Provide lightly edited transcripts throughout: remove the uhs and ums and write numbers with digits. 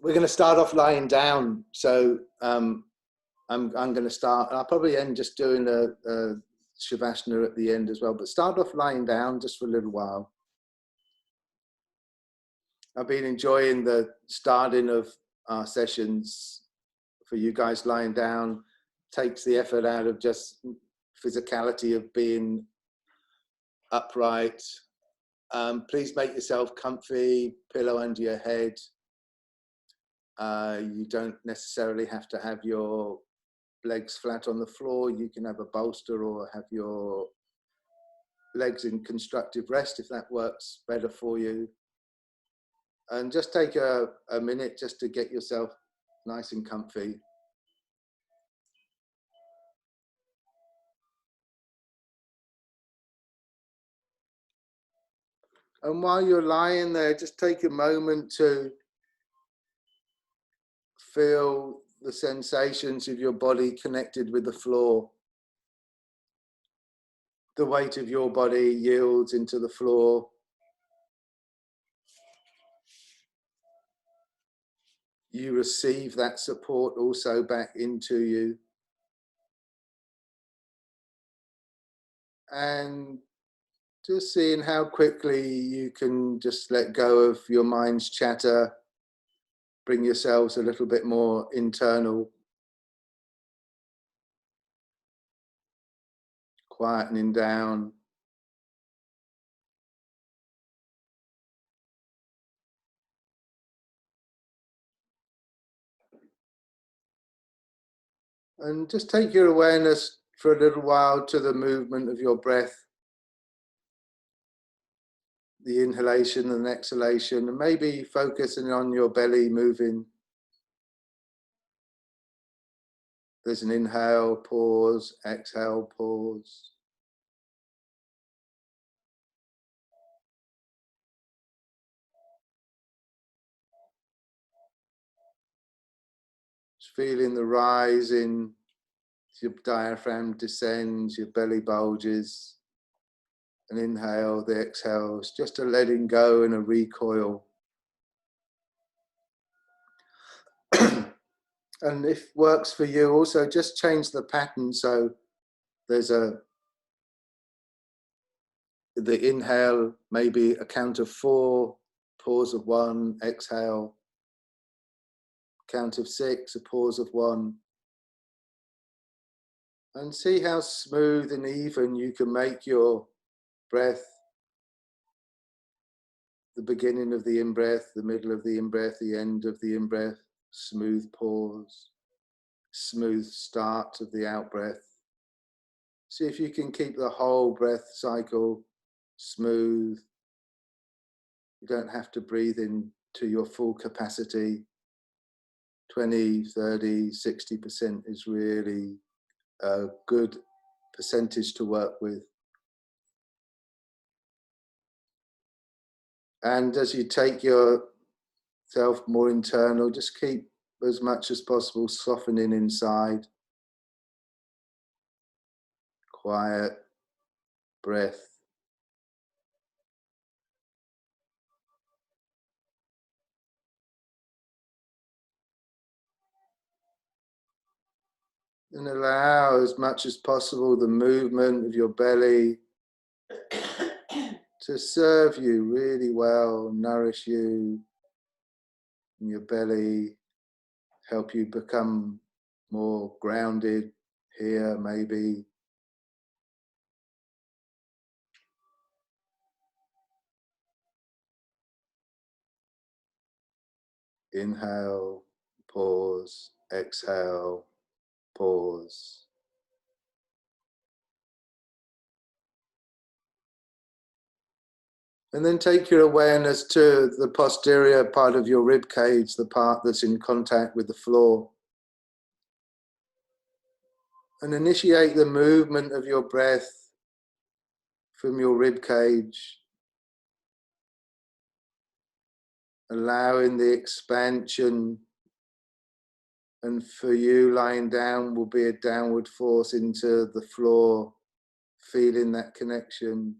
we're going to start off lying down. So I'm going to start. I'll probably end just doing a Shavasana at the end as well. But start off lying down just for a little while. I've been enjoying the starting of our sessions for you guys lying down. Takes the effort out of just physicality of being upright. Please make yourself comfy, pillow under your head. You don't necessarily have to have your legs flat on the floor. You can have a bolster or have your legs in constructive rest if that works better for you. And just take a minute just to get yourself nice and comfy. And while you're lying there, just take a moment to feel the sensations of your body connected with the floor. The weight of your body yields into the floor. You receive that support also back into you. And just seeing how quickly you can just let go of your mind's chatter, bring yourselves a little bit more internal, quietening down. And just take your awareness for a little while to the movement of your breath, the inhalation and exhalation, and maybe focusing on your belly moving. There's an inhale, pause, exhale, pause. Just feeling the rise in your diaphragm descends, your belly bulges. An inhale, the exhales, just a letting go and a recoil. And if works for you, also just change the pattern. So there's the inhale, maybe a count of 4, pause of 1, exhale. Count of 6, a pause of 1. And see how smooth and even you can make your breath. The beginning of the in-breath, the middle of the in-breath, the end of the in-breath, smooth pause, smooth start of the out-breath. See if you can keep the whole breath cycle smooth. You don't have to breathe in to your full capacity. 20, 30, 60% is really a good percentage to work with. And as you take yourself more internal, just keep as much as possible softening inside. Quiet breath. And allow as much as possible the movement of your belly to serve you really well, nourish you in your belly, help you become more grounded here maybe. Inhale, pause, exhale, pause. And then take your awareness to the posterior part of your rib cage, the part that's in contact with the floor. And initiate the movement of your breath from your rib cage, allowing the expansion. And for you, lying down will be a downward force into the floor, feeling that connection.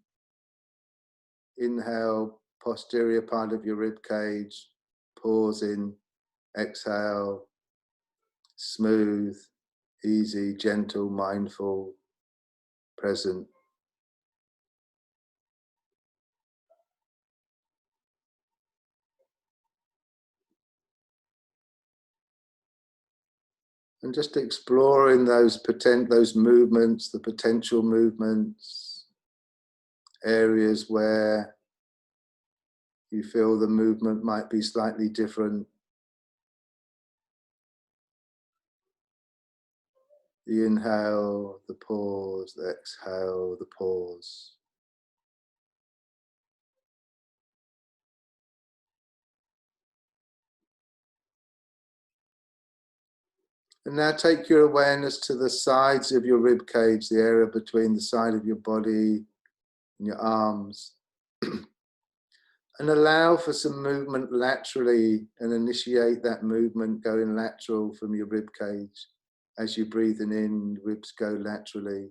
Inhale, posterior part of your rib cage, pausing, exhale, smooth, easy, gentle, mindful, present. And just exploring those movements, the potential movements, areas where you feel the movement might be slightly different. The inhale, the pause, the exhale, the pause. And now take your awareness to the sides of your rib cage, the area between the side of your body and your arms. And allow for some movement laterally and initiate that movement going lateral from your rib cage. As you're breathing in, ribs go laterally.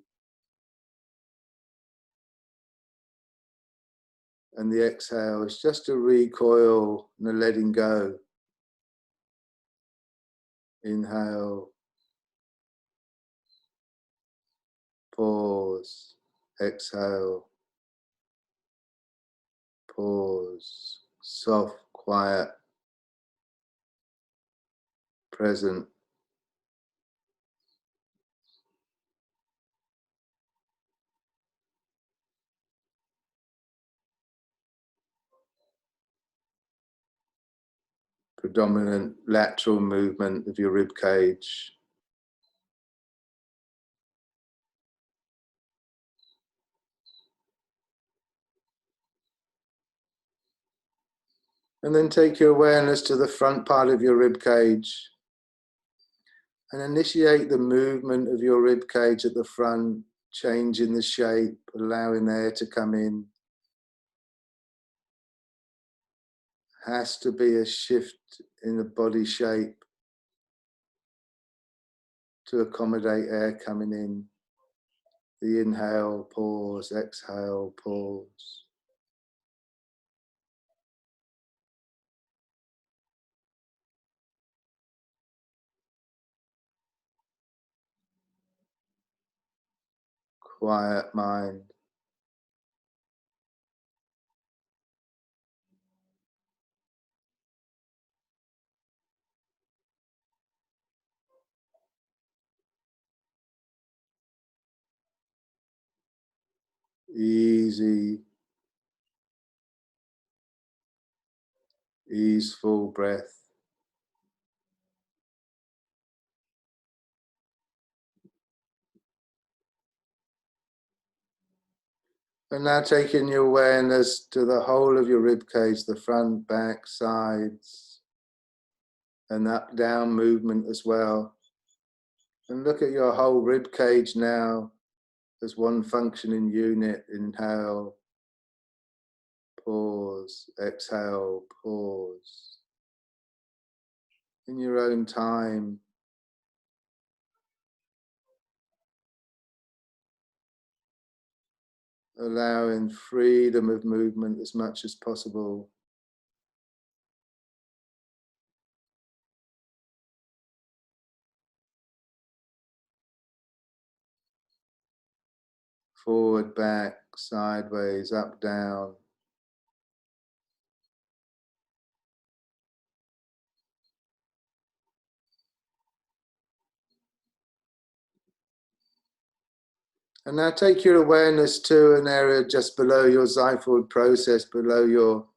And the exhale is just a recoil and a letting go. Inhale, pause, exhale, pause, soft, quiet, present. Predominant lateral movement of your rib cage. And then take your awareness to the front part of your rib cage and initiate the movement of your rib cage at the front, changing the shape, allowing air to come in. Has to be a shift in the body shape to accommodate air coming in. The inhale, pause, exhale, pause. Quiet mind. Easy, easeful breath. And now taking your awareness to the whole of your rib cage, the front, back, sides, and up down movement as well. And look at your whole rib cage now as one functioning unit. Inhale, pause, exhale, pause. In your own time, allowing freedom of movement as much as possible. Forward, back, sideways, up, down. And now take your awareness to an area just below your xiphoid process, below your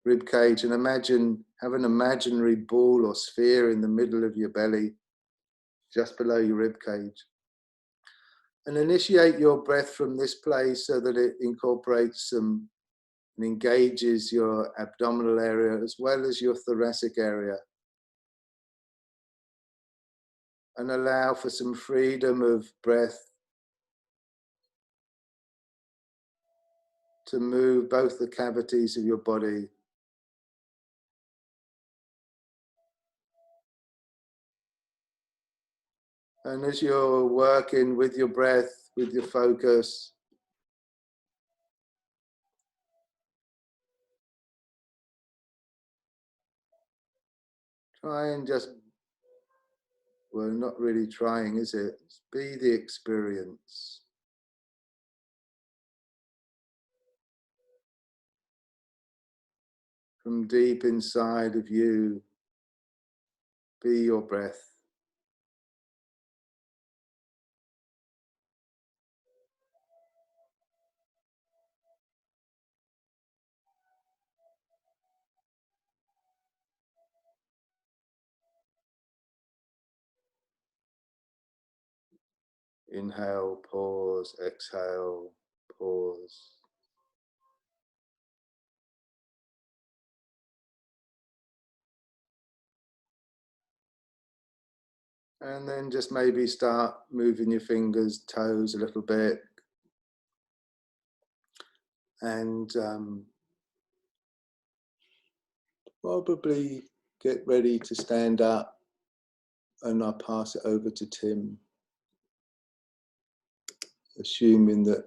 rib cage, and have an imaginary ball or sphere in the middle of your belly, just below your rib cage. And initiate your breath from this place so that it incorporates and engages your abdominal area as well as your thoracic area. And allow for some freedom of breath to move both the cavities of your body. And as you're working with your breath, with your focus, Try and just, well, not really trying, is it? Be the experience. From deep inside of you, be your breath. Inhale, pause, exhale, pause. And then just maybe start moving your fingers, toes a little bit. And probably get ready to stand up, and I'll pass it over to Tim, assuming that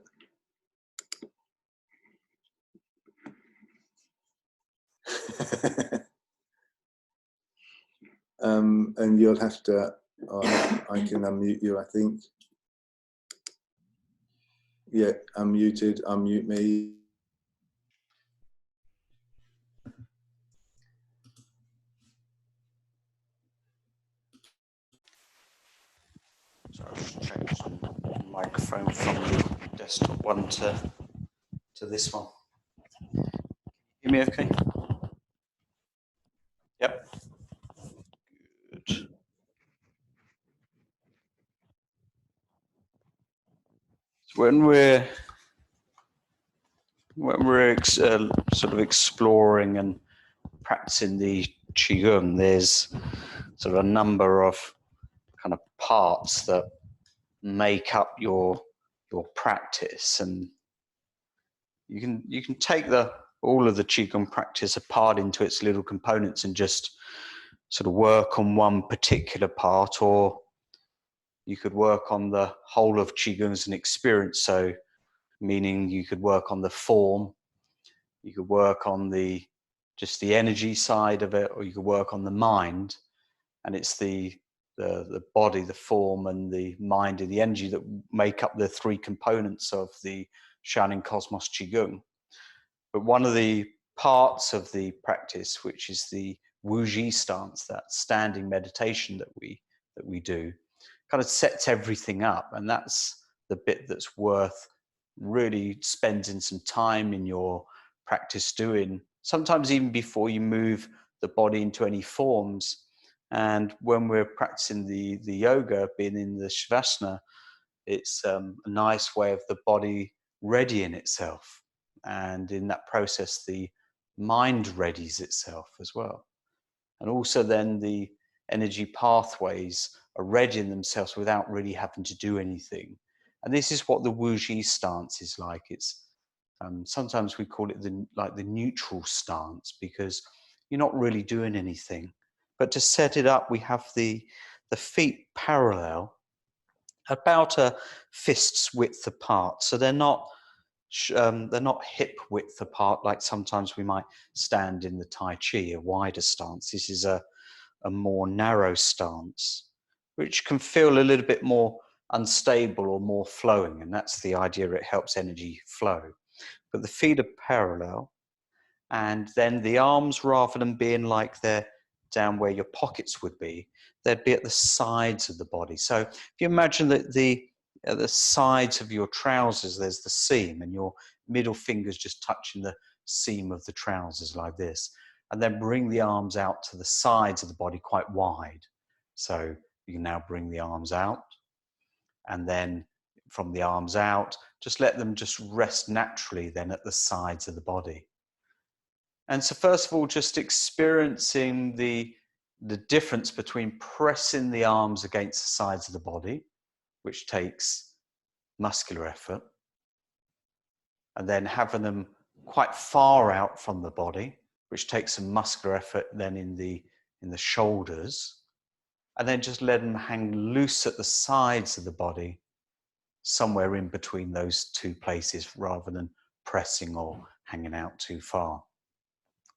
and you'll have to, I can unmute you, I think. Yeah, unmuted, unmute me. So I'll just change the microphone from the desktop one to this one. Hear me okay? Yep. Good. So when we're sort of exploring and practicing the Qigong, there's sort of a number of kind of parts that make up your practice, and you can take all of the Qigong practice apart into its little components and just sort of work on one particular part, or you could work on the whole of Qigong as an experience. So meaning you could work on the form, you could work on just the energy side of it, or you could work on the mind. And it's the body, the form, and the mind and the energy that make up the three components of the Shining Cosmos Qigong. But one of the parts of the practice, which is the Wuji stance, that standing meditation that we do, kind of sets everything up. And that's the bit that's worth really spending some time in your practice doing, sometimes even before you move the body into any forms. And when we're practicing the yoga, being in the Shavasana, it's a nice way of the body readying itself. And in that process, the mind readies itself as well. And also then the energy pathways are readying themselves without really having to do anything. And this is what the Wuji stance is like. It's sometimes we call it the neutral stance, because you're not really doing anything. But to set it up, we have the feet parallel, about a fist's width apart. So they're not hip width apart like sometimes we might stand in the Tai Chi, a wider stance. This is a more narrow stance, which can feel a little bit more unstable or more flowing, and that's the idea. It helps energy flow. But the feet are parallel, and then the arms, rather than being like they're down where your pockets would be, they'd be at the sides of the body. So if you imagine that at the sides of your trousers, there's the seam, and your middle finger's just touching the seam of the trousers like this. And then bring the arms out to the sides of the body quite wide. So you can now bring the arms out, and then from the arms out, just let them just rest naturally then at the sides of the body. And so first of all, just experiencing the difference between pressing the arms against the sides of the body, which takes muscular effort, and then having them quite far out from the body, which takes some muscular effort then in the shoulders, and then just let them hang loose at the sides of the body, somewhere in between those two places, rather than pressing or hanging out too far.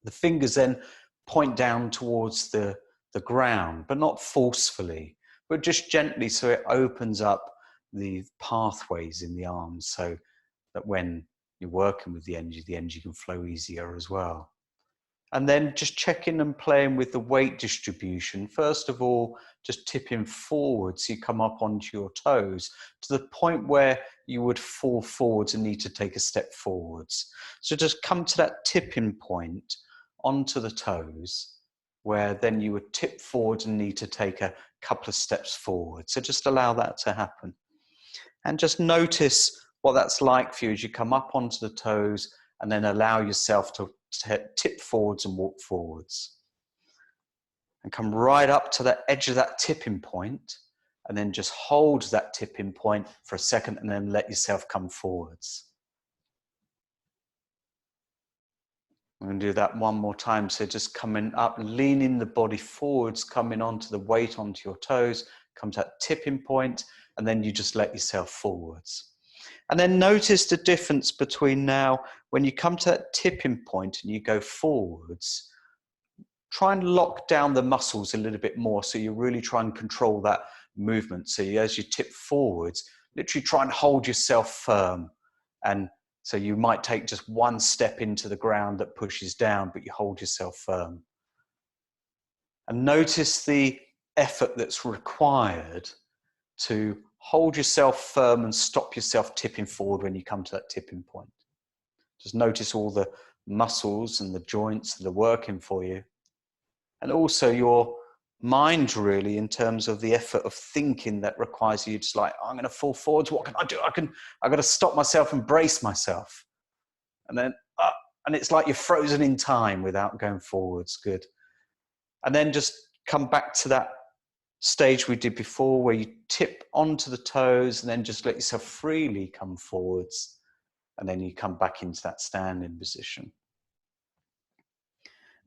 The fingers then point down towards the the ground, but not forcefully, but just gently, so it opens up the pathways in the arms, so that when you're working with the energy can flow easier as well. And then just checking and playing with the weight distribution. First of all, just tipping forward so you come up onto your toes to the point where you would fall forwards and need to take a step forwards. So just come to that tipping point onto the toes, where then you would tip forward and need to take a couple of steps forward. So just allow that to happen. And just notice what that's like for you as you come up onto the toes, and then allow yourself to tip forwards and walk forwards. And come right up to the edge of that tipping point, and then just hold that tipping point for a second, and then let yourself come forwards. I'm going to do that one more time. So just coming up, leaning the body forwards, coming onto the weight onto your toes, come to that tipping point, and then you just let yourself forwards. And then notice the difference between now, when you come to that tipping point and you go forwards, try and lock down the muscles a little bit more, so you really try and control that movement. So as you tip forwards, literally try and hold yourself firm. And so you might take just one step into the ground that pushes down, but you hold yourself firm. And notice the effort that's required to hold yourself firm and stop yourself tipping forward when you come to that tipping point. Just notice all the muscles and the joints that are working for you. And also your mind, really, in terms of the effort of thinking that requires you just like, oh, I'm going to fall forwards. What can I do? I've got to stop myself and brace myself. And then, and it's like you're frozen in time without going forwards. Good. And then just come back to that stage we did before, where you tip onto the toes and then just let yourself freely come forwards, and then you come back into that standing position.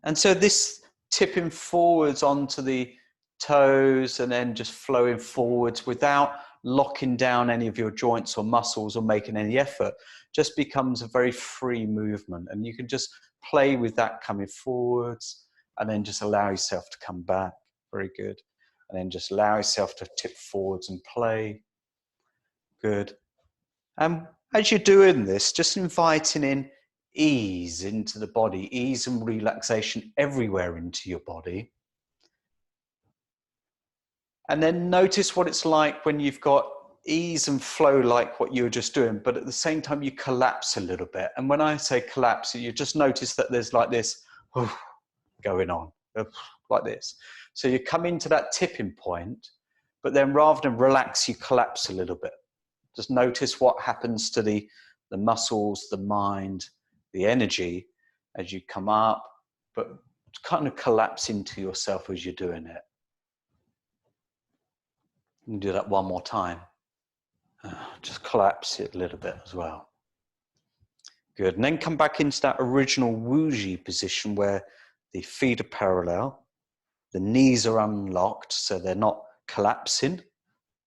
And so this tipping forwards onto the toes and then just flowing forwards without locking down any of your joints or muscles or making any effort just becomes a very free movement, and you can just play with that coming forwards and then just allow yourself to come back. Very good. And then just allow yourself to tip forwards and play. Good. And as you're doing this, just inviting in ease into the body, ease and relaxation everywhere into your body. And then notice what it's like when you've got ease and flow like what you were just doing, but at the same time you collapse a little bit. And when I say collapse, you just notice that there's like this going on, like this. So you come into that tipping point, but then rather than relax, you collapse a little bit. Just notice what happens to the muscles, the mind, the energy as you come up, but kind of collapse into yourself as you're doing it. You can do that one more time. Just collapse it a little bit as well. Good. And then come back into that original Wuji position where the feet are parallel. The knees are unlocked, so they're not collapsing,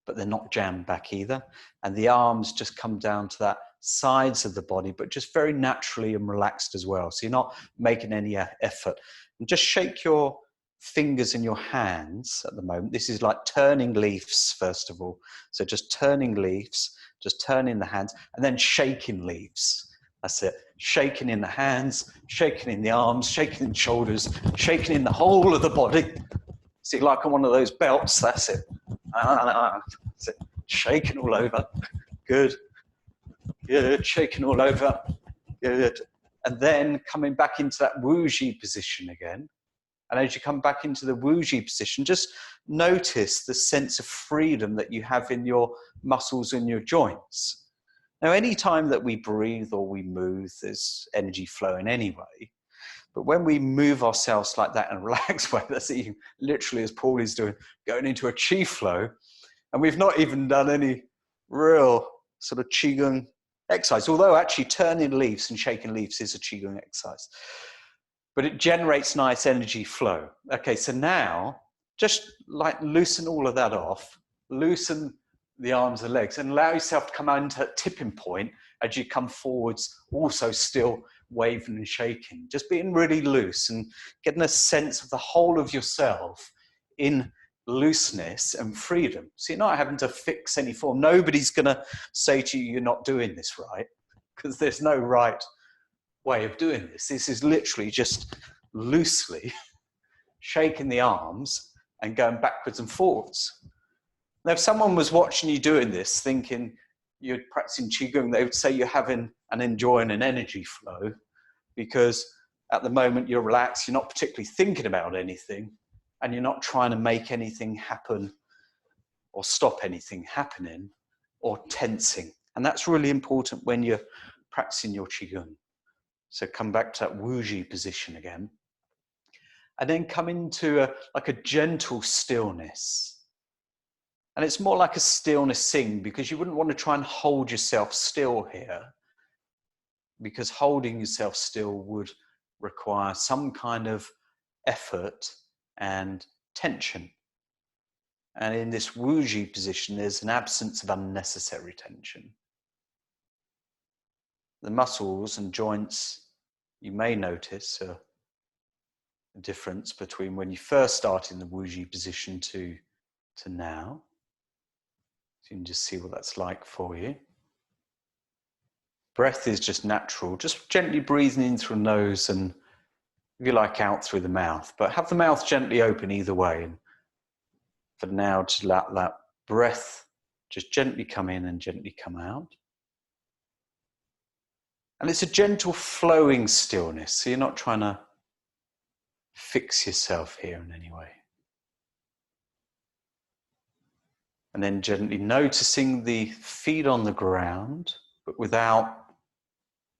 but they're not jammed back either. And the arms just come down to that sides of the body, but just very naturally and relaxed as well. So you're not making any effort. And just shake your fingers in your hands at the moment. This is like turning leaves, first of all. So just turning leaves, just turning the hands, and then shaking leaves. That's it. Shaking in the hands, shaking in the arms, shaking in the shoulders, shaking in the whole of the body. See, like on one of those belts, that's it. That's it. Shaking all over. Good. Good. Shaking all over. Good. And then coming back into that Wuji position again. And as you come back into the Wuji position, just notice the sense of freedom that you have in your muscles and your joints. Now, any time that we breathe or we move, there's energy flowing anyway. But when we move ourselves like that and relax, well, that's even literally, as Paul is doing, going into a chi flow, and we've not even done any real sort of qigong exercise, although actually turning leaves and shaking leaves is a qigong exercise. But it generates nice energy flow. Okay, so now just like loosen all of that off, loosen the arms and legs, and allow yourself to come into a tipping point as you come forwards, also still waving and shaking, just being really loose and getting a sense of the whole of yourself in looseness and freedom. So you're not having to fix any form. Nobody's going to say to you, you're not doing this right, because there's no right way of doing this. This is literally just loosely shaking the arms and going backwards and forwards. Now, if someone was watching you doing this, thinking you're practicing Qigong, they would say you're having and enjoying an energy flow, because at the moment you're relaxed, you're not particularly thinking about anything, and you're not trying to make anything happen or stop anything happening or tensing. And that's really important when you're practicing your Qigong. So come back to that Wuji position again. And then come into like a gentle stillness. And it's more like a stillness sing, because you wouldn't want to try and hold yourself still here, because holding yourself still would require some kind of effort and tension. And in this Wuji position, there's an absence of unnecessary tension. The muscles and joints, you may notice a difference between when you first start in the Wuji position to now. So you can just see what that's like for you. Breath is just natural, just gently breathing in through the nose and, if you like, out through the mouth. But have the mouth gently open either way. And for now, just let that breath just gently come in and gently come out. And it's a gentle flowing stillness, so you're not trying to fix yourself here in any way. And then gently noticing the feet on the ground, but without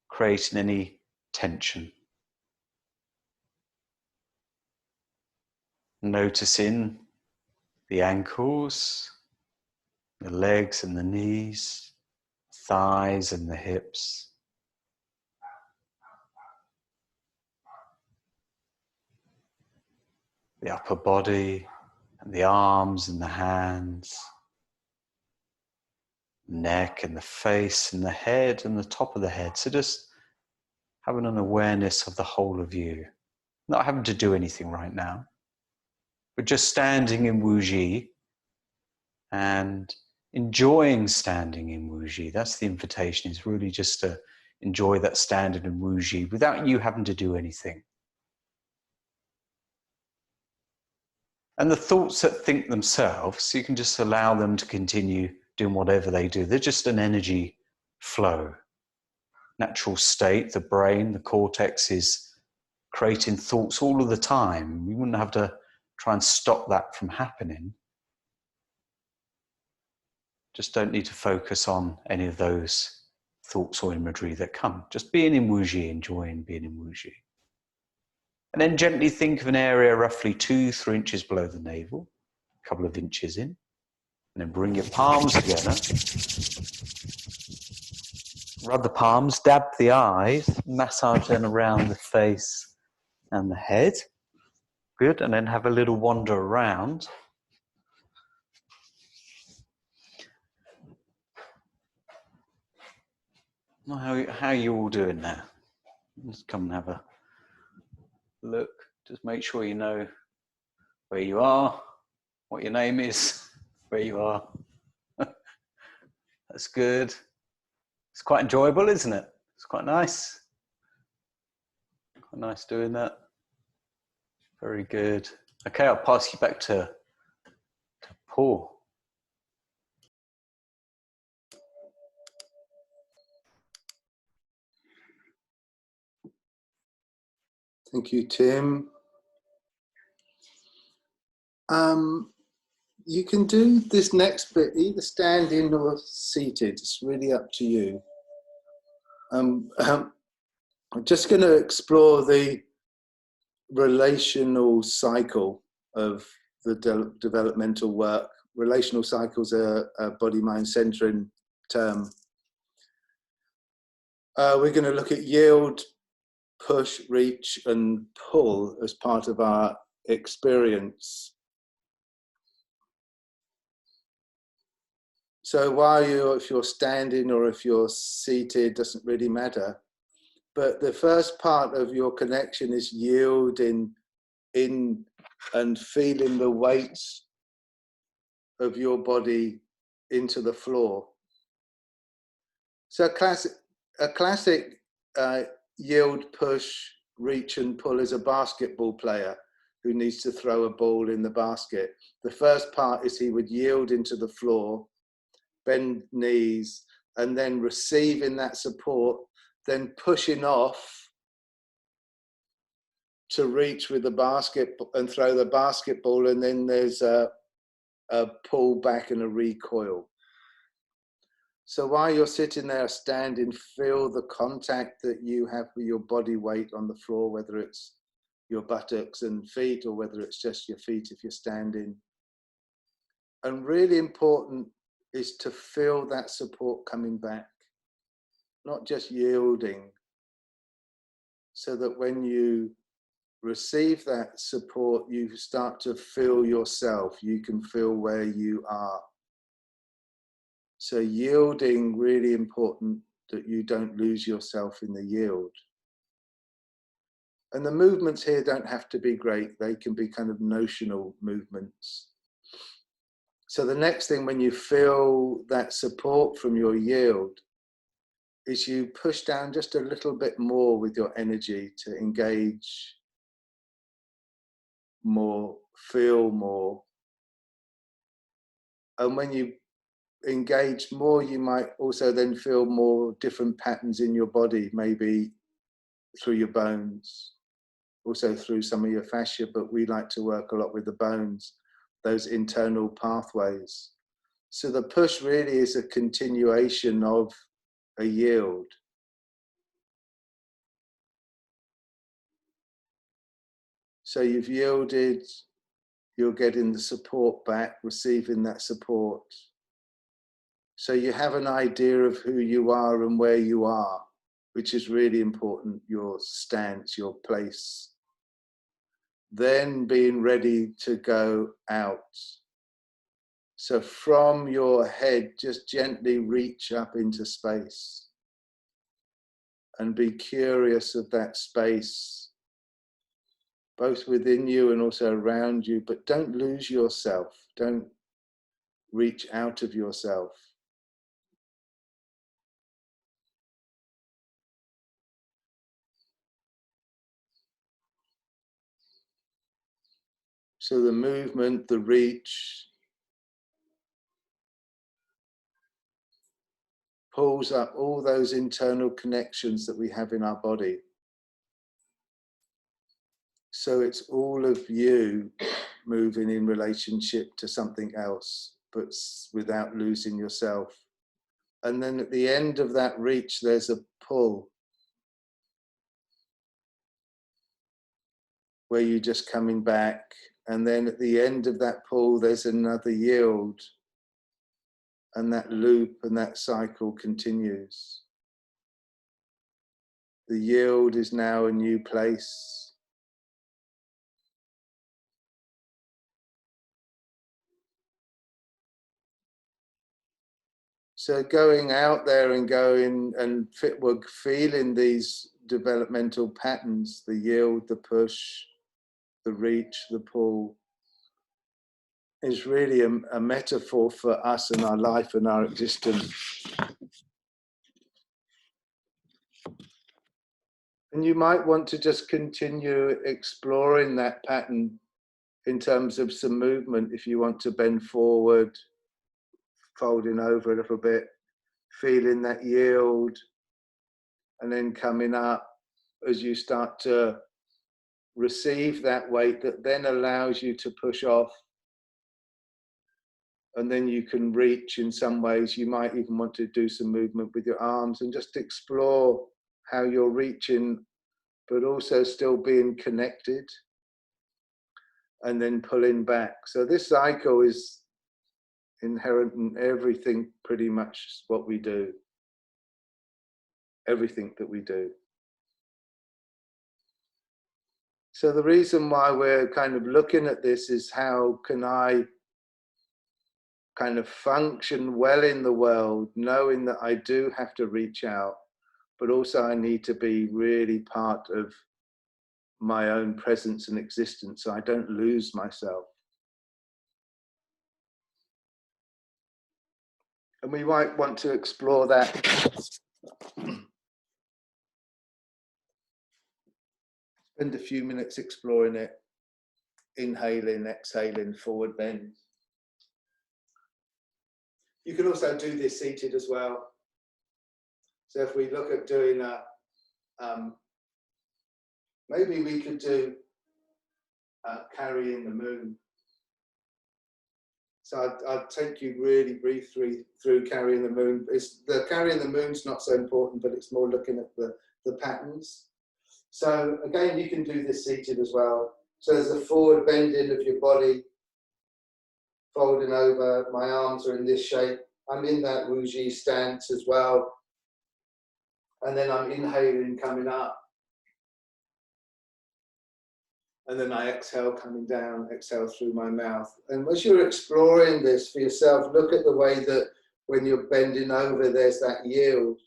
creating any tension. Noticing the ankles, the legs and the knees, thighs and the hips. The upper body and the arms and the hands. Neck and the face and the head and the top of the head. So just having an awareness of the whole of you. Not having to do anything right now, but just standing in Wuji and enjoying standing in Wuji. That's the invitation, is really just to enjoy that standing in Wuji without you having to do anything. And the thoughts that think themselves, you can just allow them to continue doing whatever they do. They're just an energy flow. Natural state, the brain, the cortex is creating thoughts all of the time. We wouldn't have to try and stop that from happening. Just don't need to focus on any of those thoughts or imagery that come. Just being in Wuji, enjoying being in Wuji. And then gently think of an area roughly 2-3 inches below the navel, a couple of inches in. And then bring your palms together. Rub the palms, dab the eyes, massage them around the face and the head. Good, and then have a little wander around. How are you all doing there? Just come and have a look. Just make sure you know where you are, what your name is, where you are. That's good. It's quite enjoyable, isn't it? It's quite nice. Quite nice doing that. Very good. Okay, I'll pass you back to Paul. Thank you, Tim. You can do this next bit either standing or seated. It's really up to you. I'm just going to explore the relational cycle of the developmental work. Relational cycles are a body-mind centering term. We're going to look at yield, push, reach, and pull as part of our experience. So if you're standing or if you're seated, doesn't really matter. But the first part of your connection is yielding in and feeling the weight of your body into the floor. So a classic yield, push, reach and pull is a basketball player who needs to throw a ball in the basket. The first part is he would yield into the floor, bend knees, and then receiving that support, then pushing off to reach with the basket and throw the basketball, and then there's a pull back and a recoil. So while you're sitting there standing, feel the contact that you have with your body weight on the floor, whether it's your buttocks and feet or whether it's just your feet if you're standing. And really important is to feel that support coming back, not just yielding, so that when you receive that support, you start to feel yourself. You can feel where you are. So yielding, really important that you don't lose yourself in the yield. And the movements here don't have to be great. They can be kind of notional movements. So the next thing, when you feel that support from your yield, is you push down just a little bit more with your energy to engage more, feel more. And when you engage more, you might also then feel more different patterns in your body, maybe through your bones, also through some of your fascia, but we like to work a lot with the bones, those internal pathways. So the push really is a continuation of a yield. So you've yielded, you're getting the support back, receiving that support. So you have an idea of who you are and where you are, which is really important, your stance, your place. Then being ready to go out. So from your head, just gently reach up into space and be curious of that space, both within you and also around you, but don't lose yourself. Don't reach out of yourself. So the movement, the reach, pulls up all those internal connections that we have in our body. So it's all of you moving in relationship to something else, but without losing yourself. And then at the end of that reach, there's a pull, where you're just coming back. And then at the end of that pull, there's another yield. And that loop and that cycle continues. The yield is now a new place. So going out there and going and feeling these developmental patterns, the yield, the push, the reach, the pull, is really a metaphor for us and our life and our existence. And you might want to just continue exploring that pattern in terms of some movement. If you want to bend forward, folding over a little bit, feeling that yield, and then coming up as you start to receive that weight that then allows you to push off. And then you can reach in some ways. You might even want to do some movement with your arms and just explore how you're reaching, but also still being connected, and then pulling back. So this cycle is inherent in everything, pretty much what we do, everything that we do. So the reason why we're kind of looking at this is, how can I kind of function well in the world, knowing that I do have to reach out, but also I need to be really part of my own presence and existence, so I don't lose myself. And we might want to explore that. Spend a few minutes exploring it. Inhaling, exhaling, forward bend. You can also do this seated as well. So if we look at doing a, maybe we could do carrying the moon. So I'd take you really briefly through carrying the moon. The carrying the moon's not so important, but it's more looking at the patterns. So again, you can do this seated as well. So there's a forward bending of your body, folding over. My arms are in this shape. I'm in that Wuji stance as well. And then I'm inhaling, coming up. And then I exhale, coming down, exhale through my mouth. And as you're exploring this for yourself, look at the way that when you're bending over, there's that yield.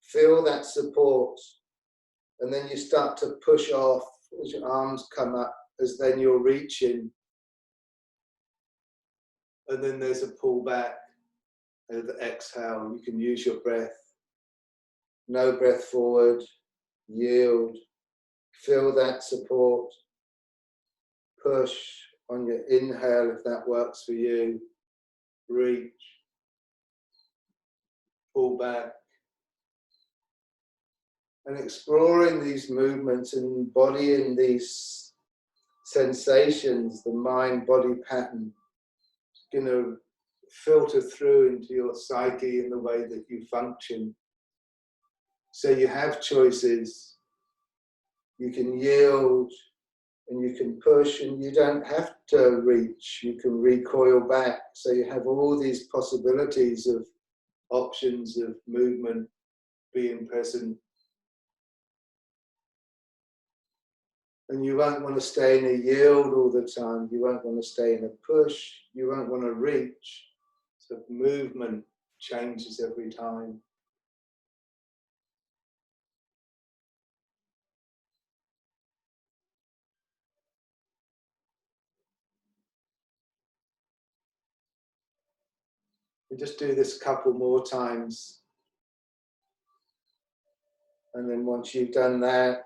Feel that support. And then you start to push off as your arms come up, as then you're reaching. And then there's a pull back, and the exhale. You can use your breath. No breath forward, yield. Feel that support. Push on your inhale if that works for you. Reach. Pull back. And exploring these movements and embodying these sensations, the mind-body pattern, is going to filter through into your psyche in the way that you function. So you have choices. You can yield and you can push, and you don't have to reach. You can recoil back. So you have all these possibilities of options of movement, being present. And you won't want to stay in a yield all the time. You won't want to stay in a push. You won't want to reach. So movement changes every time. We just do this a couple more times. And then once you've done that,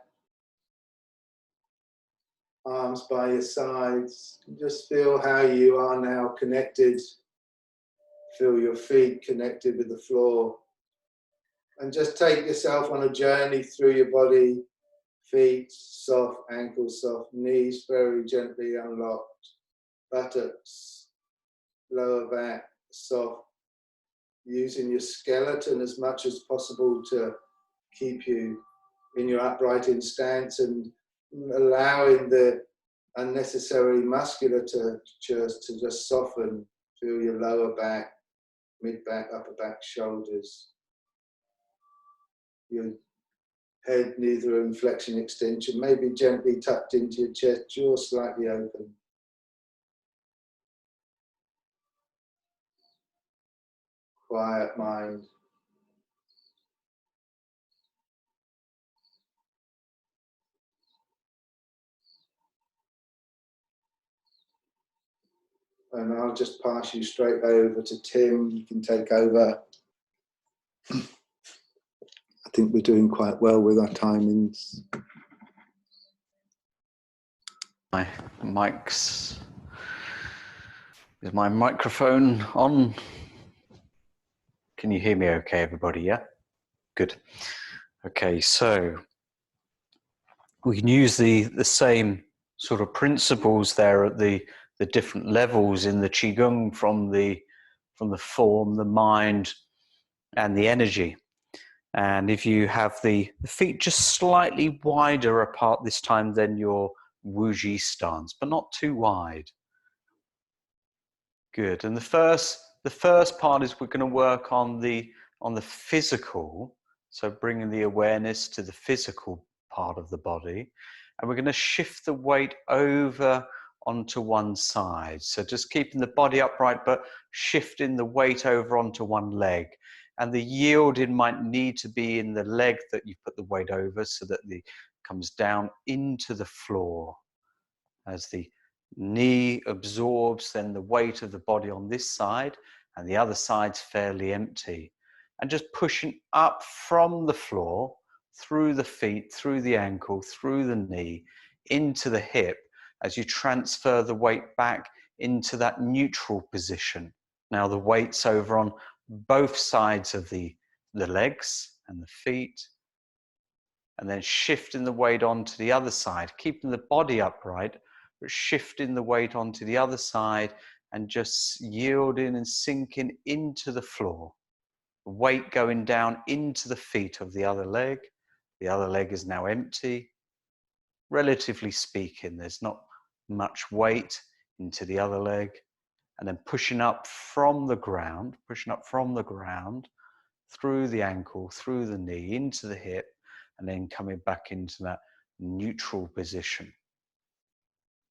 arms by your sides, just feel how you are now connected. Feel your feet connected with the floor. And just take yourself on a journey through your body. Feet soft, ankles soft, knees very gently unlocked. Buttocks, lower back soft. Using your skeleton as much as possible to keep you in your upright stance, and allowing the unnecessary musculature to just soften. Feel your lower back, mid back, upper back, shoulders. Your head, neither inflection, extension, maybe gently tucked into your chest, jaw slightly open. Quiet mind. And I'll just pass you straight over to Tim. You can take over. I think we're doing quite well with our timings. My mic's... Is my microphone on? Can you hear me okay, everybody? Yeah? Good. Okay, so we can use the same sort of principles there at the different levels in the Qigong, from the form, the mind, and the energy. And if you have the feet just slightly wider apart this time than your Wuji stance, but not too wide. Good. And the first part is we're going to work on the physical, so bringing the awareness to the physical part of the body, and we're going to shift the weight over onto one side. So just keeping the body upright, but shifting the weight over onto one leg. And the yielding might need to be in the leg that you put the weight over, so that the comes down into the floor as the knee absorbs then the weight of the body on this side and the other side's fairly empty. And just pushing up from the floor, through the feet, through the ankle, through the knee, into the hip as you transfer the weight back into that neutral position. Now the weight's over on both sides of the legs and the feet, and then shifting the weight onto the other side, keeping the body upright, but shifting the weight onto the other side and just yielding and sinking into the floor. The weight going down into the feet of the other leg. The other leg is now empty. Relatively speaking, there's not much weight into the other leg. And then pushing up from the ground, through the ankle, through the knee, into the hip, and then coming back into that neutral position.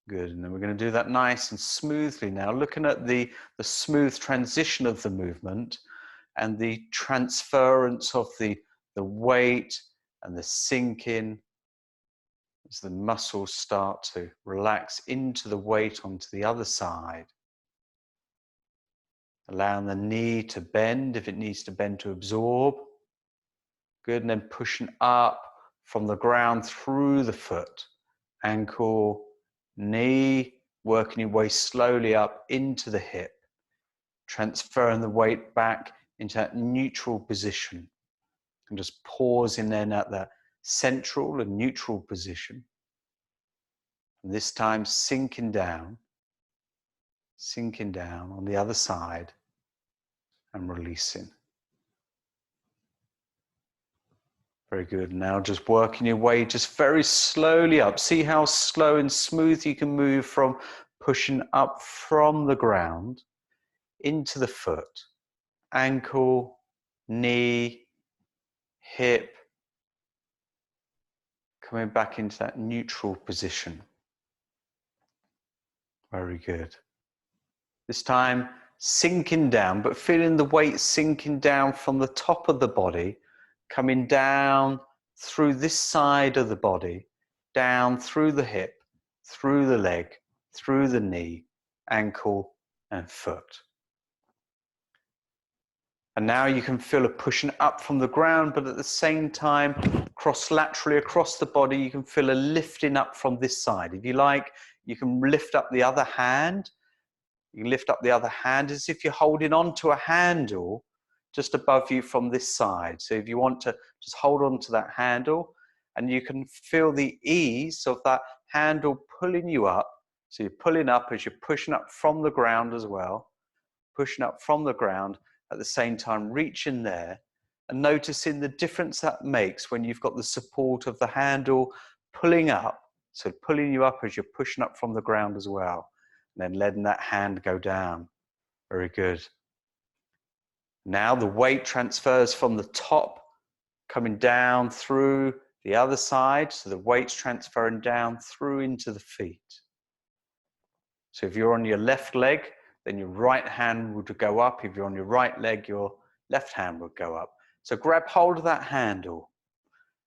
Good, and then we're going to do that nice and smoothly now, looking at the smooth transition of the movement and the transference of the weight and the sinking as the muscles start to relax into the weight onto the other side. Allowing the knee to bend if it needs to bend to absorb. Good, and then pushing up from the ground through the foot, ankle, knee, working your way slowly up into the hip, transferring the weight back into that neutral position, and just pausing then at that central and neutral position. And this time sinking down on the other side and releasing. Very good. Now just working your way just very slowly up. See how slow and smooth you can move from pushing up from the ground into the foot, ankle, knee, hip, coming back into that neutral position. Very good. This time sinking down, but feeling the weight sinking down from the top of the body, coming down through this side of the body, down through the hip, through the leg, through the knee, ankle, and foot. And now you can feel a pushing up from the ground, but at the same time, cross-laterally across the body, you can feel a lifting up from this side. If you like, you can lift up the other hand. You can lift up the other hand as if you're holding on to a handle just above you from this side. So if you want to just hold on to that handle, and you can feel the ease of that handle pulling you up. So you're pulling up as you're pushing up from the ground as well, pushing up from the ground, at the same time reaching there and noticing the difference that makes when you've got the support of the handle pulling up, so pulling you up as you're pushing up from the ground as well, and then letting that hand go down. Very good. Now the weight transfers from the top, coming down through the other side, so the weight's transferring down through into the feet. So if you're on your left leg, then your right hand would go up. If you're on your right leg, your left hand would go up. So grab hold of that handle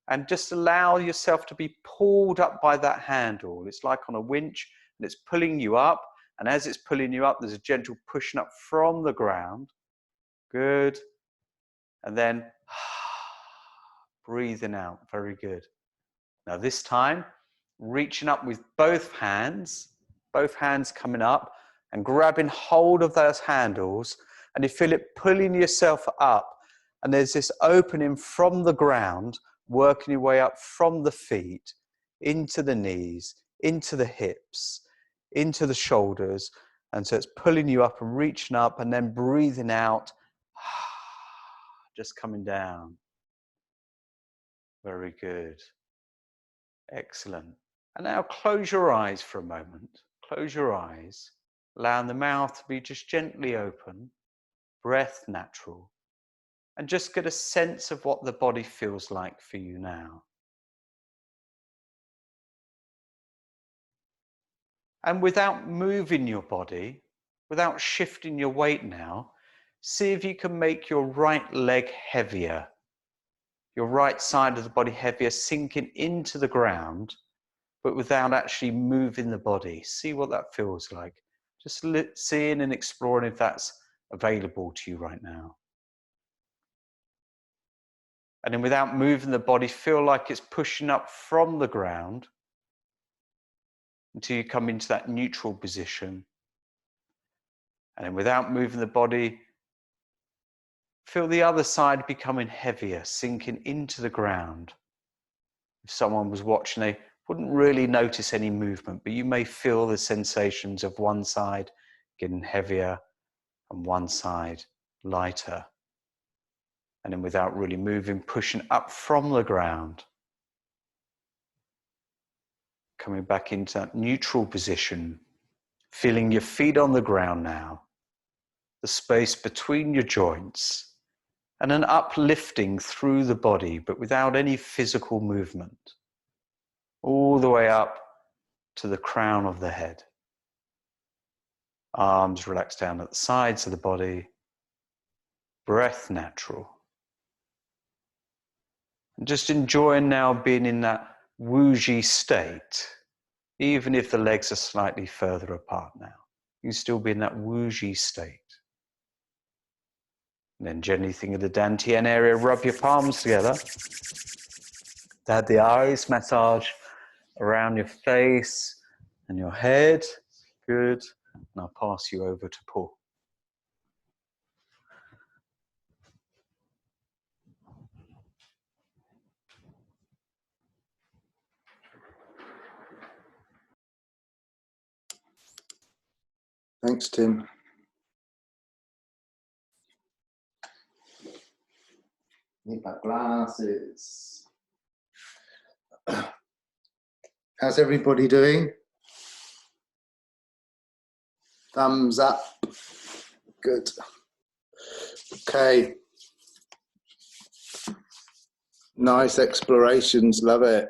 and just allow yourself to be pulled up by that handle. It's like on a winch, and it's pulling you up. And as it's pulling you up, there's a gentle pushing up from the ground. Good. And then breathing out. Very good. Now this time, reaching up with both hands coming up, and grabbing hold of those handles, and you feel it pulling yourself up, and there's this opening from the ground, working your way up from the feet, into the knees, into the hips, into the shoulders, and so it's pulling you up and reaching up, and then breathing out, just coming down. Very good. Excellent. And now close your eyes for a moment. Close your eyes, allowing the mouth to be just gently open, breath natural, and just get a sense of what the body feels like for you now. And without moving your body, without shifting your weight now, see if you can make your right leg heavier. your right side of the body heavier, sinking into the ground, but without actually moving the body. See what that feels like. Just seeing and exploring if that's available to you right now. And then without moving the body, feel like it's pushing up from the ground until you come into that neutral position. And then without moving the body, feel the other side becoming heavier, sinking into the ground. If someone was watching, they wouldn't really notice any movement, but you may feel the sensations of one side getting heavier and one side lighter. And then without really moving, pushing up from the ground. Coming back into that neutral position, feeling your feet on the ground now, the space between your joints, and an uplifting through the body, but without any physical movement, all the way up to the crown of the head. Arms relaxed down at the sides of the body, breath natural. And just enjoying now being in that woozy state, even if the legs are slightly further apart now. You can still be in that woozy state. And then gently think of the dantian area, rub your palms together. Add the eyes, massage around your face and your head. Good. And I'll pass you over to Paul. Thanks, Tim. Need my glasses. How's everybody doing? Thumbs up. Good. Okay. Nice explorations, love it.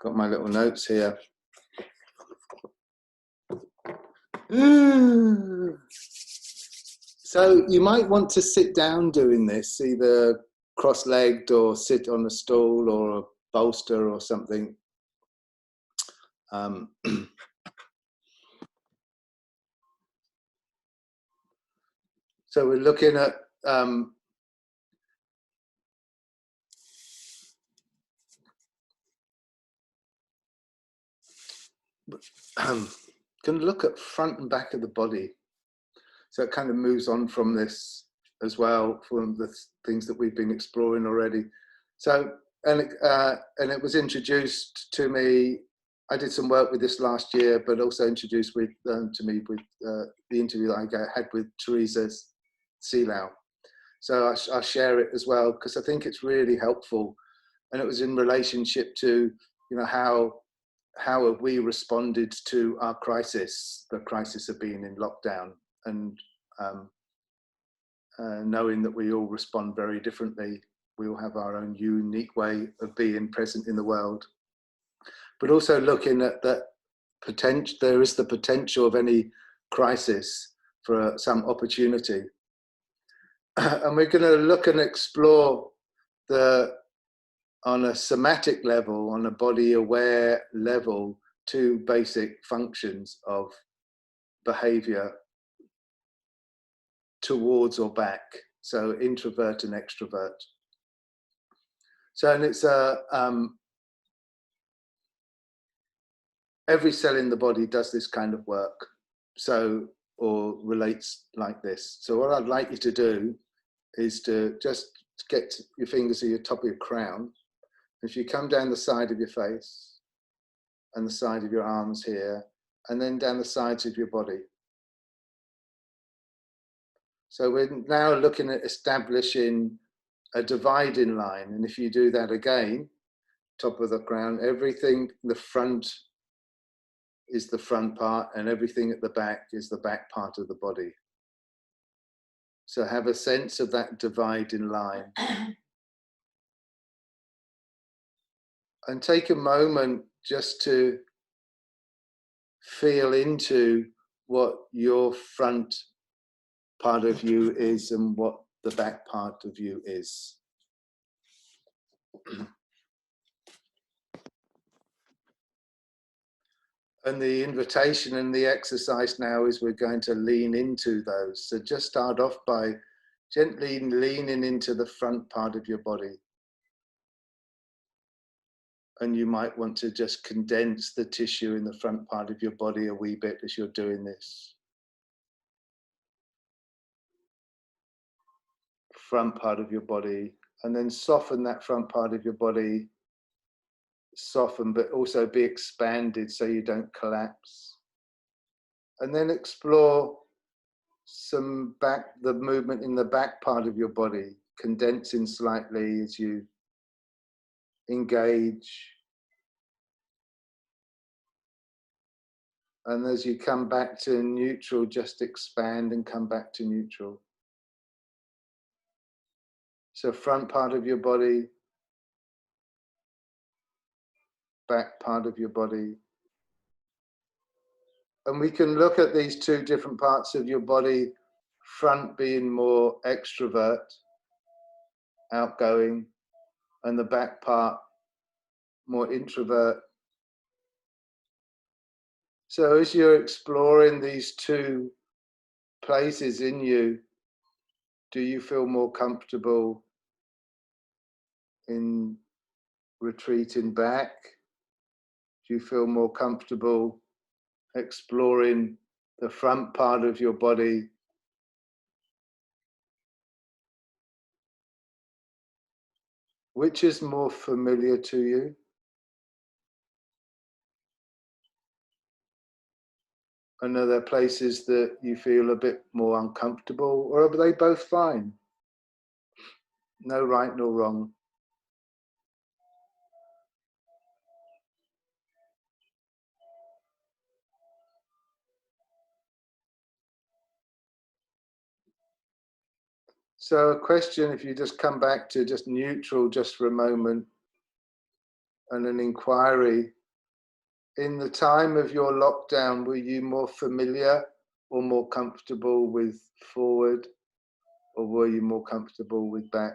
Got my little notes here. So you might want to sit down doing this, either cross-legged or sit on a stool or a bolster or something. So we're looking at going to look at front and back of the body. So it kind of moves on from this as well, from the things that we've been exploring already. So, and it was introduced to me. I did some work with this last year, but also introduced to me with the interview that I had with Teresa Seelau. So I'll share it as well, because I think it's really helpful. And it was in relationship to, you know, how have we responded to our crisis, the crisis of being in lockdown, and knowing that we all respond very differently. We all have our own unique way of being present in the world. But also looking at that potential, there is the potential of any crisis for some opportunity. And we're going to look and explore on a somatic level, on a body aware level, two basic functions of behavior towards or back. So introvert and extrovert. So, and it's every cell in the body does this kind of work. So, or relates like this. So what I'd like you to do is to just get your fingers to your top of your crown. If you come down the side of your face and the side of your arms here, and then down the sides of your body. So we're now looking at establishing a dividing line. And if you do that again, top of the crown, everything, the front is the front part and everything at the back is the back part of the body. So have a sense of that dividing line. And take a moment just to feel into what your front part of you is and what the back part of you is. And the invitation and the exercise now is we're going to lean into those. So just start off by gently leaning into the front part of your body. And you might want to just condense the tissue in the front part of your body a wee bit as you're doing this. Front part of your body, and then soften that front part of your body. Soften, but also be expanded so you don't collapse. And then explore the movement in the back part of your body, condensing slightly as you engage. And as you come back to neutral, just expand and come back to neutral. So front part of your body, back part of your body. And we can look at these two different parts of your body, front being more extrovert, outgoing, and the back part more introvert. So as you're exploring these two places in you, do you feel more comfortable in retreating back? Do you feel more comfortable exploring the front part of your body? Which is more familiar to you? And are there places that you feel a bit more uncomfortable, or are they both fine? No right nor wrong. So a question, if you just come back to just neutral just for a moment, and an inquiry. In the time of your lockdown, were you more familiar or more comfortable with forward, or were you more comfortable with back?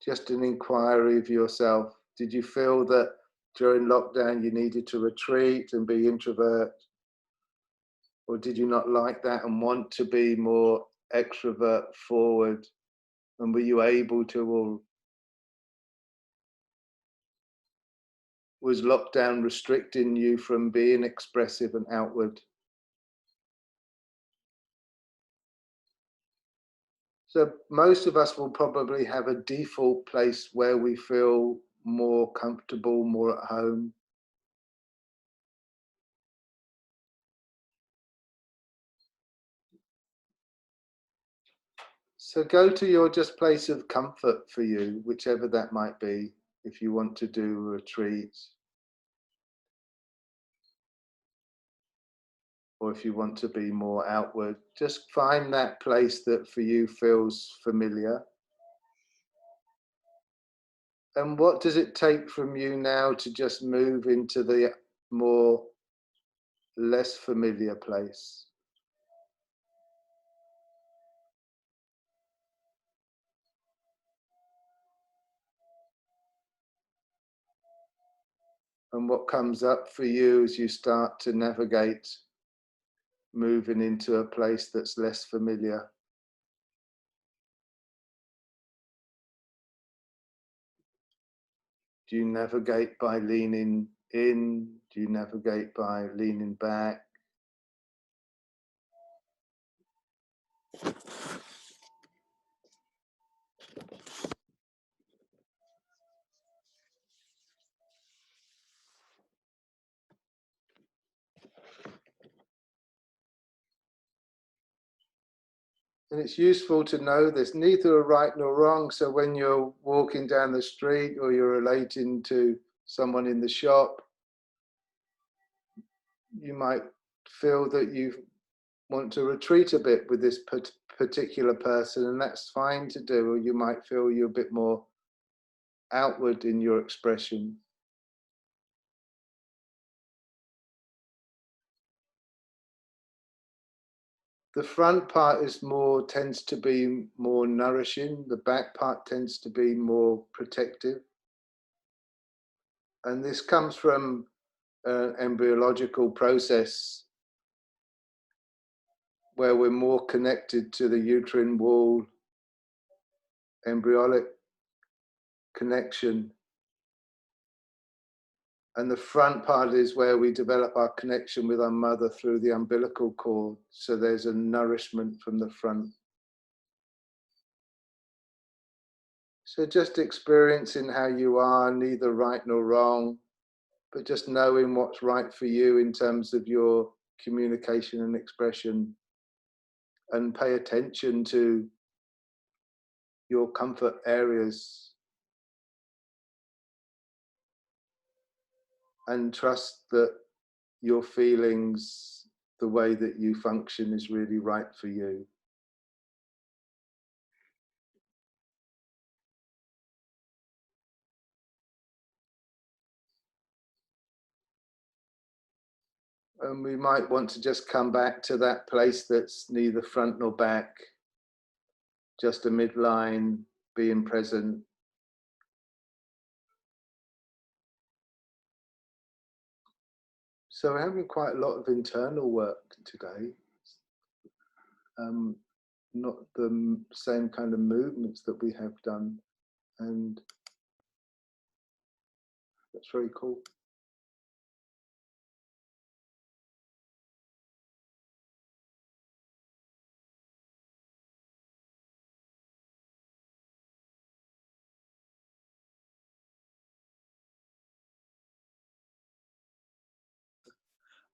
Just an inquiry of yourself. Did you feel that during lockdown you needed to retreat and be introvert? Or did you not like that and want to be more extrovert, forward? And were you able to, or was lockdown restricting you from being expressive and outward? So most of us will probably have a default place where we feel more comfortable, more at home. So go to your just place of comfort for you, whichever that might be, if you want to do a retreat, or if you want to be more outward, just find that place that for you feels familiar. And what does it take from you now to just move into the more less familiar place? And what comes up for you as you start to navigate moving into a place that's less familiar? Do you navigate by leaning in? Do you navigate by leaning back? And it's useful to know there's neither a right nor wrong. So when you're walking down the street or you're relating to someone in the shop, you might feel that you want to retreat a bit with this particular person, and that's fine to do. Or you might feel you're a bit more outward in your expression. The front part tends to be more nourishing. The back part tends to be more protective. And this comes from an embryological process where we're more connected to the uterine wall, embryonic connection. And the front part is where we develop our connection with our mother through the umbilical cord. So there's a nourishment from the front. So just experiencing how you are, neither right nor wrong, but just knowing what's right for you in terms of your communication and expression, and pay attention to your comfort areas and trust that your feelings, the way that you function is really right for you. And we might want to just come back to that place that's neither front nor back, just a midline, being present. So we're having quite a lot of internal work today. Not the same kind of movements that we have done. And that's very cool.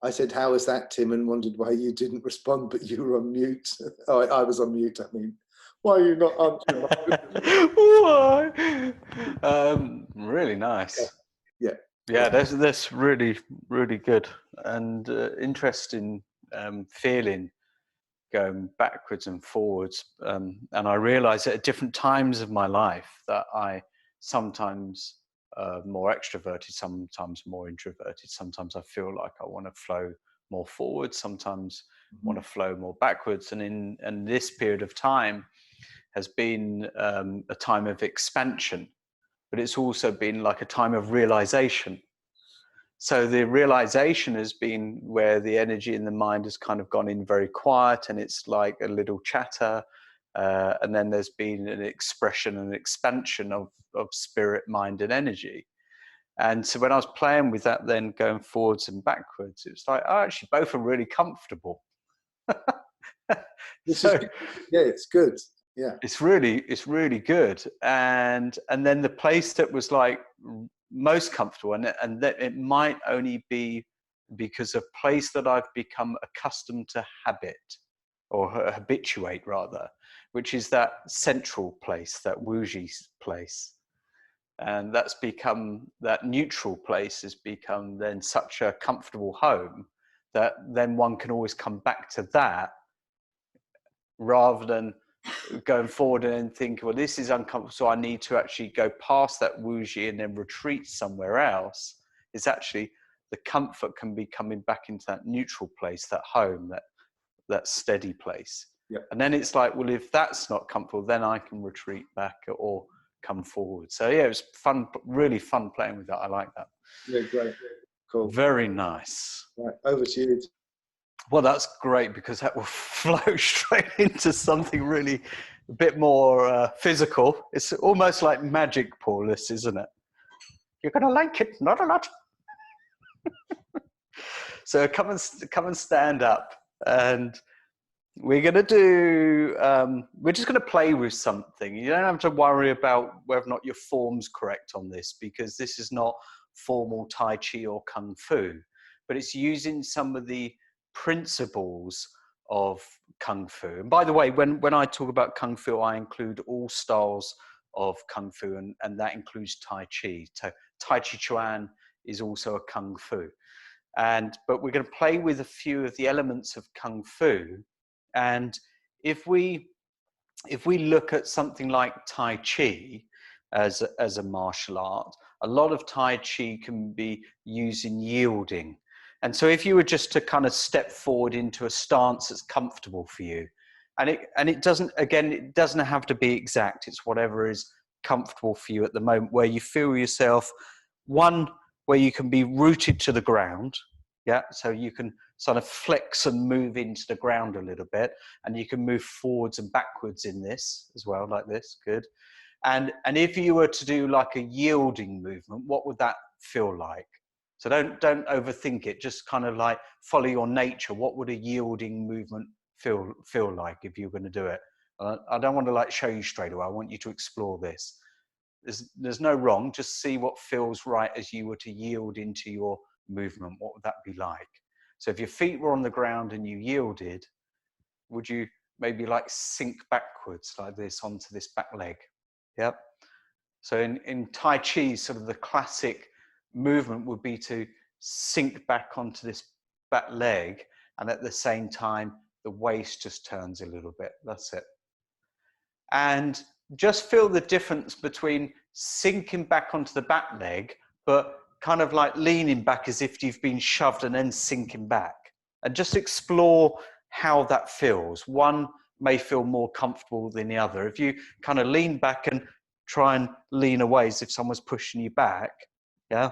I said, how was that, Tim? And wondered why you didn't respond, but you were on mute. Oh, I was on mute, I mean. Why are you not answering Why? Really nice. Yeah. Yeah, that's really, really good and interesting feeling going backwards and forwards. And I realize at different times of my life that I sometimes more extroverted, sometimes more introverted. Sometimes I feel like I want to flow more forward, sometimes want to flow more backwards. And this period of time has been a time of expansion, but it's also been like a time of realization. So the realization has been where the energy in the mind has kind of gone in very quiet, and it's like a little chatter. And then there's been an expression and expansion of spirit, mind, and energy. And so when I was playing with that, then going forwards and backwards, it was like, oh, actually, both are really comfortable. So yeah, it's good. Yeah, it's really good. And then the place that was like most comfortable, and that it might only be because a place that I've become accustomed to habit, or habituate rather, which is that central place, that Wuji place. And that's become, that neutral place has become then such a comfortable home that then one can always come back to that, rather than going forward and think, well, this is uncomfortable, so I need to actually go past that Wuji and then retreat somewhere else. It's actually, the comfort can be coming back into that neutral place, that home, that steady place. Yep. And then it's like, well, if that's not comfortable, then I can retreat back or come forward. So yeah, it was fun, really fun playing with that. I like that. Yeah, great. Cool. Very nice. Right, over to you. Well, that's great, because that will flow straight into something really a bit more physical. It's almost like magic, Paul, this, isn't it? You're going to like it, not a lot. So come and stand up, and we're going to do, we're just going to play with something. You don't have to worry about whether or not your form's correct on this, because this is not formal Tai Chi or Kung Fu, but it's using some of the principles of Kung Fu. And by the way, when I talk about Kung Fu, I include all styles of Kung Fu, and that includes Tai Chi. So Tai Chi Chuan is also a Kung Fu. But we're going to play with a few of the elements of Kung Fu. And if we look at something like Tai Chi as a martial art, a lot of Tai Chi can be used in yielding. And so if you were just to kind of step forward into a stance that's comfortable for you, and it doesn't, again, it doesn't have to be exact. It's whatever is comfortable for you at the moment, where you feel yourself, one, where you can be rooted to the ground. Yeah. So you can sort of flex and move into the ground a little bit, and you can move forwards and backwards in this as well, like this. Good. And if you were to do like a yielding movement, what would that feel like? So don't overthink it. Just kind of like follow your nature. What would a yielding movement feel like if you're going to do it? I don't want to like show you straight away. I want you to explore this. There's no wrong. Just see what feels right as you were to yield into your movement. What would that be like? So if your feet were on the ground and you yielded, would you maybe like sink backwards like this onto this back leg? Yep. So in Tai Chi, sort of the classic movement would be to sink back onto this back leg, and at the same time, the waist just turns a little bit. That's it. And just feel the difference between sinking back onto the back leg, but kind of like leaning back as if you've been shoved and then sinking back. And just explore how that feels. One may feel more comfortable than the other. If you kind of lean back and try and lean away as if someone's pushing you back, yeah,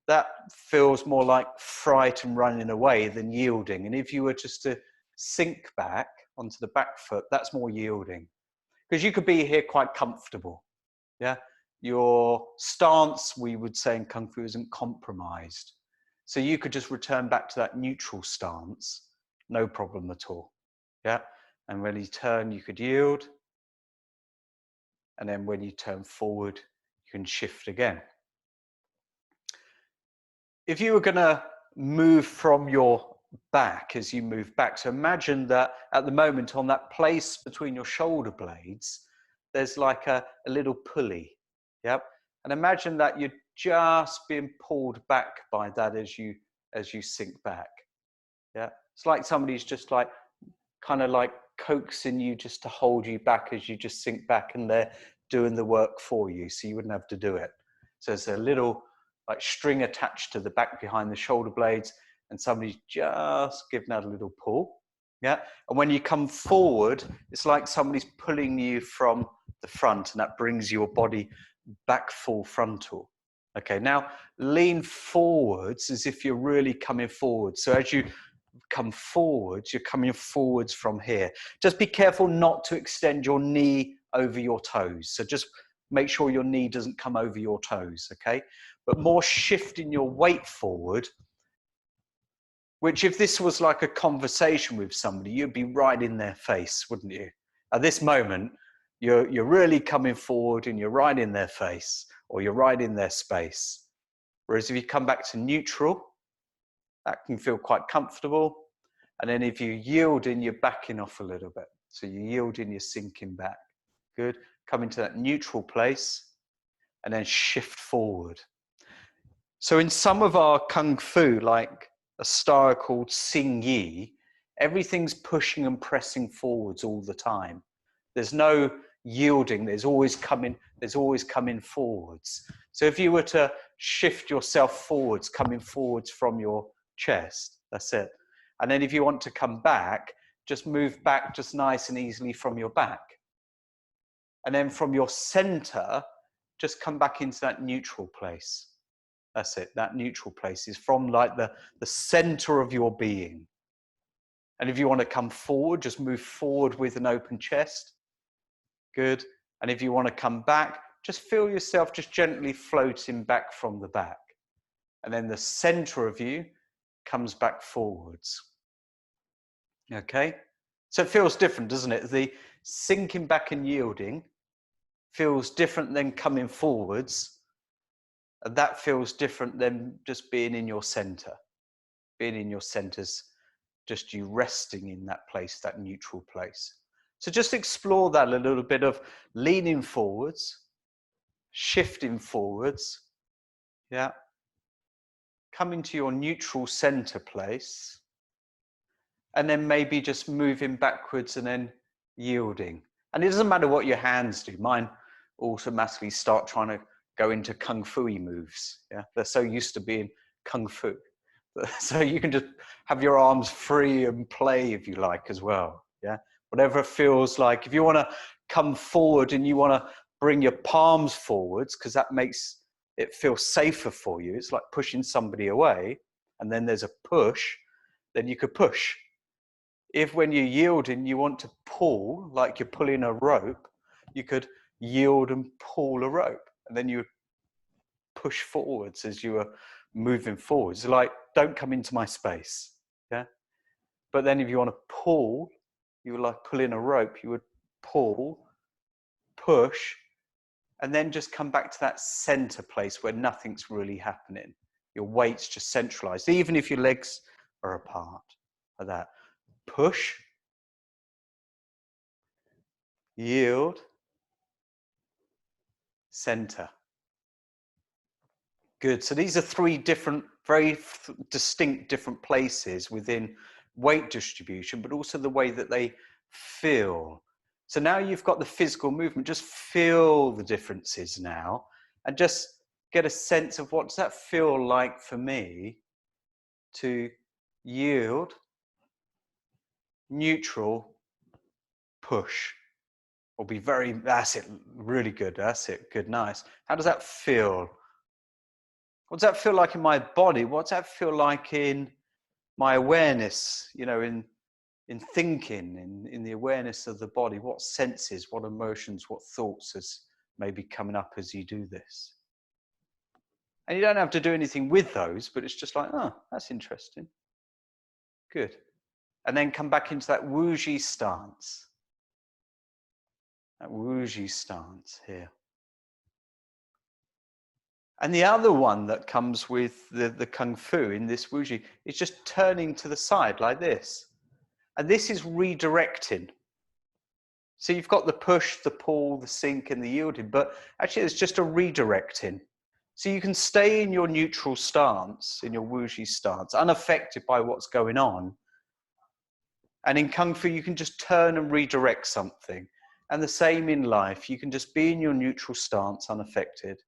that feels more like fright and running away than yielding. And if you were just to sink back onto the back foot, that's more yielding. Because you could be here quite comfortable, yeah? Your stance, we would say in Kung Fu, isn't compromised. So you could just return back to that neutral stance, no problem at all, yeah? And when you turn, you could yield. And then when you turn forward, you can shift again. If you were going to move from your back as you move back, so imagine that at the moment on that place between your shoulder blades, there's like a little pulley. Yep. And imagine that you're just being pulled back by that as you sink back. Yeah. It's like somebody's just like kind of like coaxing you just to hold you back as you just sink back, and they're doing the work for you, so you wouldn't have to do it. So there's a little like string attached to the back behind the shoulder blades, and somebody's just giving that a little pull. Yeah. And when you come forward, it's like somebody's pulling you from the front, and that brings your body back full frontal. Okay. Now lean forwards as if you're really coming forward. So as you come forwards, you're coming forwards from here. Just be careful not to extend your knee over your toes. So just make sure your knee doesn't come over your toes, okay? But more shifting your weight forward, which if this was like a conversation with somebody, you'd be right in their face, wouldn't you? At this moment, you're really coming forward and you're right in their face, or you're right in their space. Whereas if you come back to neutral, that can feel quite comfortable. And then if you yield in, you're backing off a little bit. So you yield in, you're sinking back. Good. Come into that neutral place and then shift forward. So in some of our Kung Fu, like a style called Xing Yi, everything's pushing and pressing forwards all the time. There's no yielding. There's always coming forwards. So if you were to shift yourself forwards, coming forwards from your chest, that's it. And then if you want to come back, just move back just nice and easily from your back. And then from your center, just come back into that neutral place. That's it. That neutral place is from like the center of your being. And if you want to come forward, just move forward with an open chest. Good. And if you want to come back, just feel yourself just gently floating back from the back. And then the center of you comes back forwards. Okay? So it feels different, doesn't it? The sinking back and yielding feels different than coming forwards. And that feels different than just being in your center. Being in your center's just you resting in that place, that neutral place. So just explore that a little bit of leaning forwards, shifting forwards, yeah. Coming to your neutral center place, and then maybe just moving backwards and then yielding. And it doesn't matter what your hands do. Mine automatically start trying to go into Kung Fu-y moves. Yeah, they're so used to being Kung Fu So you can just have your arms free and play if you like as well. Yeah. Whatever feels like. If you want to come forward and you want to bring your palms forwards, because that makes it feel safer for you. It's like pushing somebody away, and then there's a push, then you could push. If when you're yielding, you want to pull, like you're pulling a rope, you could yield and pull a rope, and then you push forwards as you are moving forwards. Like, don't come into my space. Yeah. But then if you want to pull, you would like pull in a rope, you would pull, push, and then just come back to that center place where nothing's really happening. Your weight's just centralized, even if your legs are apart, like that. Push, yield, center. Good. So these are three different, very distinct different places within weight distribution, but also the way that they feel. So now you've got the physical movement, just feel the differences now and just get a sense of what does that feel like for me to yield, neutral, push, or be very, that's it, really good, that's it, good, nice. How does that feel? What does that feel like in my body? What does that feel like in my awareness, you know, in thinking, in the awareness of the body? What senses, what emotions, what thoughts is maybe coming up as you do this? And you don't have to do anything with those, but it's just like, oh, that's interesting. Good. And then come back into that wuji stance. That wuji stance here. And the other one that comes with the Kung Fu in this wuji is just turning to the side like this. And this is redirecting. So you've got the push, the pull, the sink, and the yielding, but actually it's just a redirecting. So you can stay in your neutral stance, in your wuji stance, unaffected by what's going on. And in Kung Fu, you can just turn and redirect something. And the same in life, you can just be in your neutral stance, unaffected,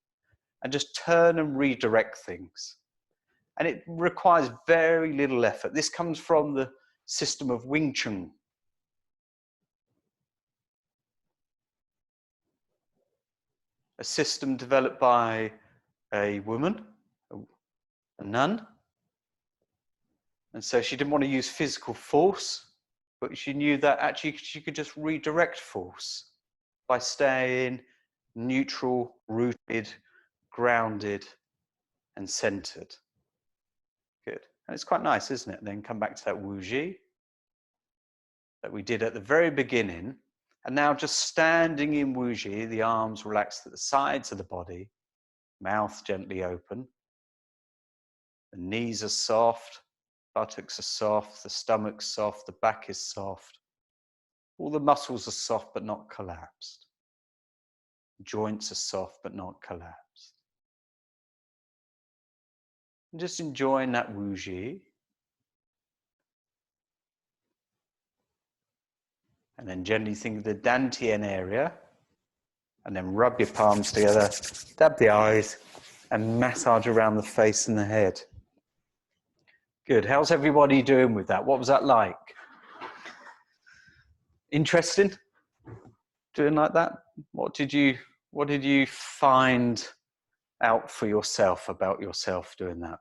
and just turn and redirect things. And it requires very little effort. This comes from the system of Wing Chun. A system developed by a woman, a nun. And so she didn't want to use physical force, but she knew that actually she could just redirect force by staying neutral, rooted, grounded, and centered. Good. And it's quite nice, isn't it? Then come back to that wuji that we did at the very beginning. And now just standing in wuji, the arms relaxed at the sides of the body, mouth gently open. The knees are soft, buttocks are soft, the stomach's soft, the back is soft. All the muscles are soft but not collapsed. Joints are soft but not collapsed. And just enjoying that wuji. And then gently think of the dantian area. And then rub your palms together, dab the eyes, and massage around the face and the head. Good. How's everybody doing with that? What was that like? Interesting? Doing like that? What did you find out for yourself about yourself doing that?